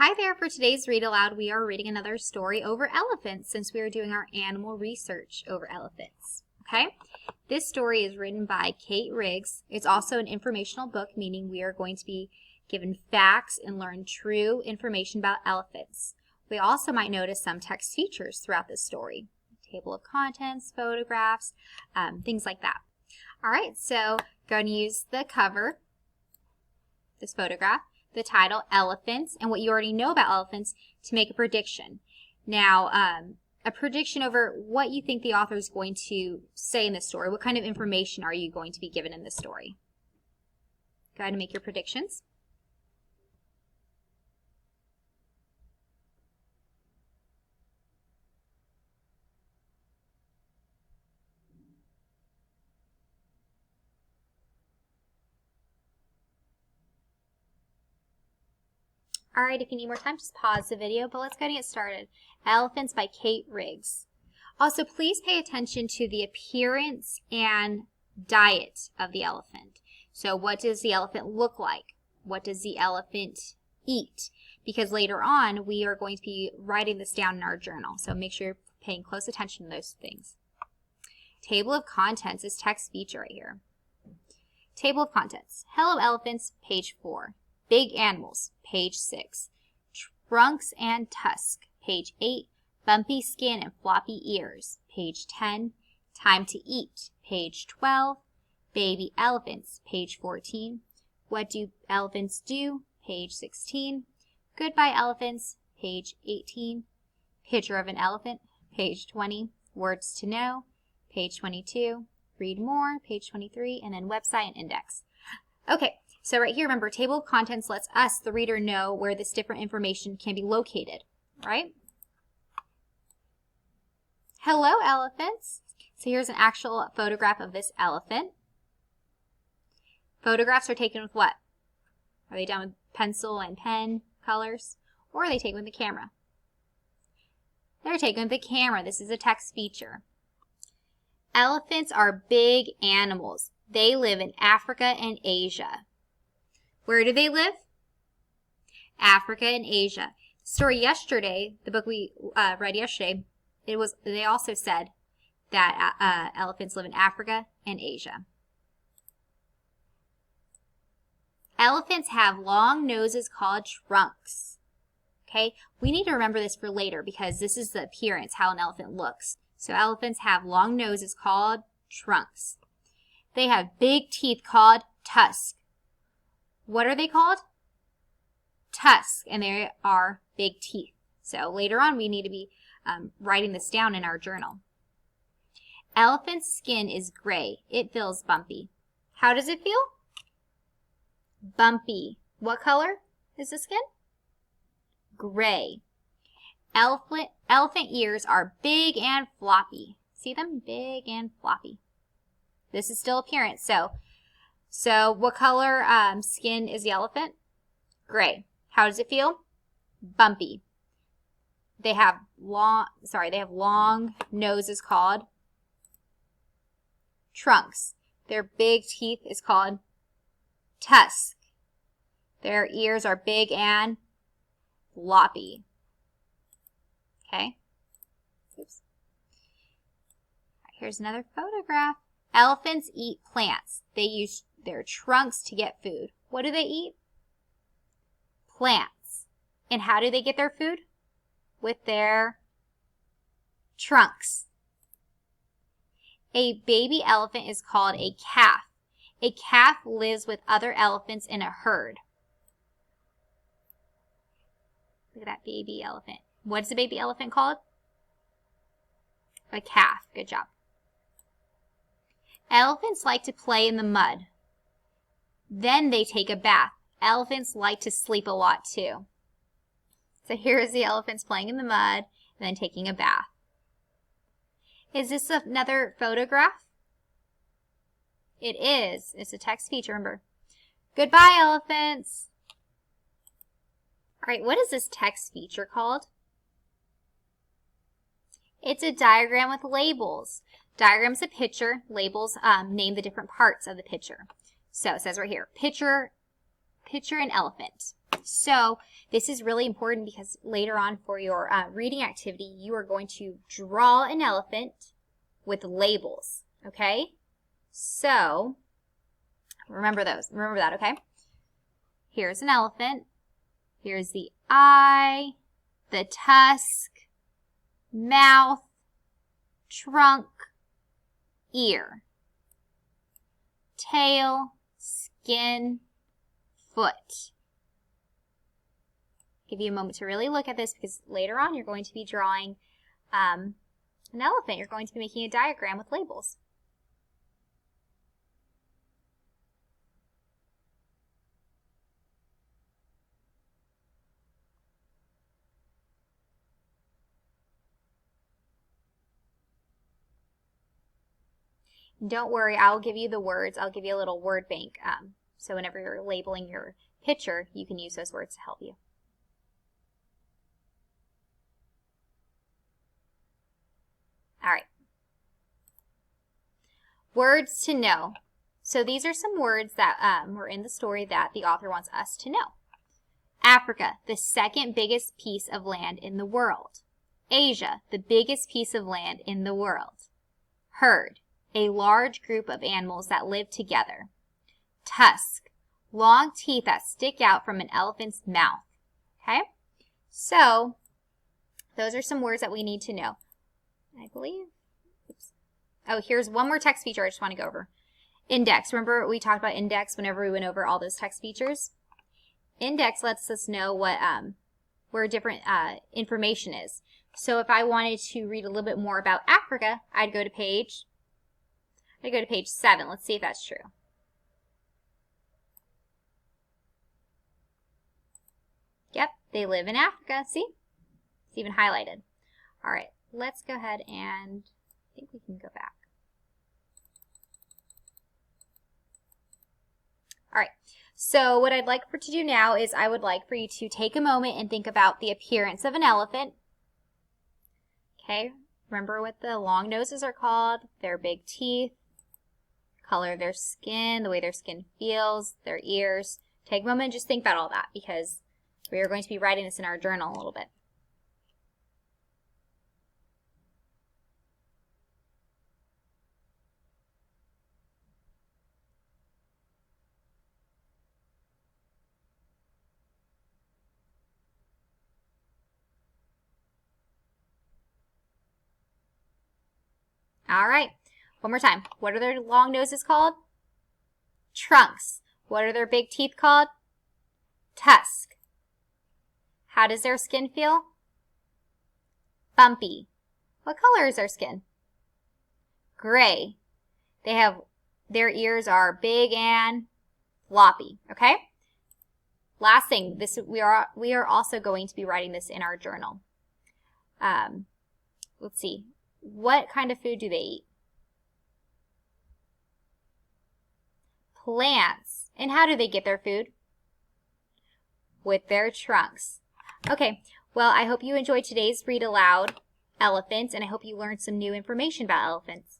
Hi there, for today's Read Aloud, we are reading another story over elephants since we are doing our animal research over elephants. Okay? This story is written by Kate Riggs. It's also an informational book, meaning we are going to be given facts and learn true information about elephants. We also might notice some text features throughout this story. Table of contents, photographs, things like that. All right, so going to use the cover, this photograph, the title, Elephants, and what you already know about elephants to make a prediction. Now, a prediction over what you think the author is going to say in this story. What kind of information are you going to be given in this story? Go ahead and make your predictions. All right, if you need more time, just pause the video, but let's go and get started. Elephants by Kate Riggs. Also, please pay attention to the appearance and diet of the elephant. So what does the elephant look like? What does the elephant eat? Because later on, we are going to be writing this down in our journal. So make sure you're paying close attention to those things. Table of contents is text feature right here. Table of contents. Hello Elephants, page 4. Big animals, page 6. Trunks and tusk, page 8. Bumpy skin and floppy ears, page 10. Time to eat, page 12. Baby elephants, page 14. What do elephants do, page 16. Goodbye elephants, page 18. Picture of an elephant, page 20. Words to know, page 22. Read more, page 23, and then website and index. Okay. So right here, remember, table of contents lets us, the reader, know where this different information can be located, right? Hello, elephants. So here's an actual photograph of this elephant. Photographs are taken with what? Are they done with pencil and pen colors? Or are they taken with the camera? They're taken with the camera. This is a text feature. Elephants are big animals. They live in Africa and Asia. Where do they live? Africa and Asia. The story yesterday, the book we read yesterday, they also said that elephants live in Africa and Asia. Elephants have long noses called trunks. Okay, we need to remember this for later because this is the appearance, how an elephant looks. So elephants have long noses called trunks. They have big teeth called tusks. What are they called? Tusks, and they are big teeth. So later on, we need to be writing this down in our journal. Elephant's skin is gray. It feels bumpy. How does it feel? Bumpy. What color is the skin? Gray. Elephant ears are big and floppy. See them? Big and floppy. This is still appearance. So what color skin is the elephant? Gray. How does it feel? Bumpy. They have long noses called trunks. Their big teeth is called tusk. Their ears are big and floppy. Okay. Oops. Here's another photograph. Elephants eat plants. They use their trunks to get food. What do they eat? Plants. And how do they get their food? With their trunks. A baby elephant is called a calf. A calf lives with other elephants in a herd. Look at that baby elephant. What's the baby elephant called? A calf. Good job. Elephants like to play in the mud. Then they take a bath. Elephants like to sleep a lot too. So here is the elephants playing in the mud and then taking a bath. Is this another photograph? It is. It's a text feature, remember. Goodbye, elephants. All right, what is this text feature called? It's a diagram with labels. Diagram's a picture. Labels name the different parts of the picture. So it says right here, picture an elephant. So this is really important because later on for your reading activity, you are going to draw an elephant with labels, okay? So remember those. Remember that, okay? Here's an elephant. Here's the eye, the tusk, mouth, trunk, ear, tail, skin, foot. Give you a moment to really look at this because later on you're going to be drawing an elephant. You're going to be making a diagram with labels. Don't worry, I'll give you the words. I'll give you a little word bank. So whenever you're labeling your picture, you can use those words to help you. All right. Words to know. So these are some words that were in the story that the author wants us to know. Africa, the second biggest piece of land in the world. Asia, the biggest piece of land in the world. Herd, a large group of animals that live together. Tusk, long teeth that stick out from an elephant's mouth. Okay? So, those are some words that we need to know. I believe. Oops. Oh, here's one more text feature I just want to go over. Index. Remember we talked about index whenever we went over all those text features? Index lets us know what where different information is. So if I wanted to read a little bit more about Africa, I'd go to page 7. Let's see if that's true. Yep, they live in Africa. See? It's even highlighted. All right, let's go ahead and I think we can go back. All right, so what I'd like to do now is I would like for you to take a moment and think about the appearance of an elephant. Okay, remember what the long noses are called, their big teeth, color of their skin, the way their skin feels, their ears. Take a moment and just think about all that because we are going to be writing this in our journal a little bit. All right, one more time. What are their long noses called? Trunks. What are their big teeth called? Tusk. How does their skin feel? Bumpy. What color is their skin? Gray. Their ears are big and floppy, okay? Last thing, we are also going to be writing this in our journal. Let's see. What kind of food do they eat? Plants. And how do they get their food? With their trunks. Okay, well, I hope you enjoyed today's Read Aloud Elephants, and I hope you learned some new information about elephants.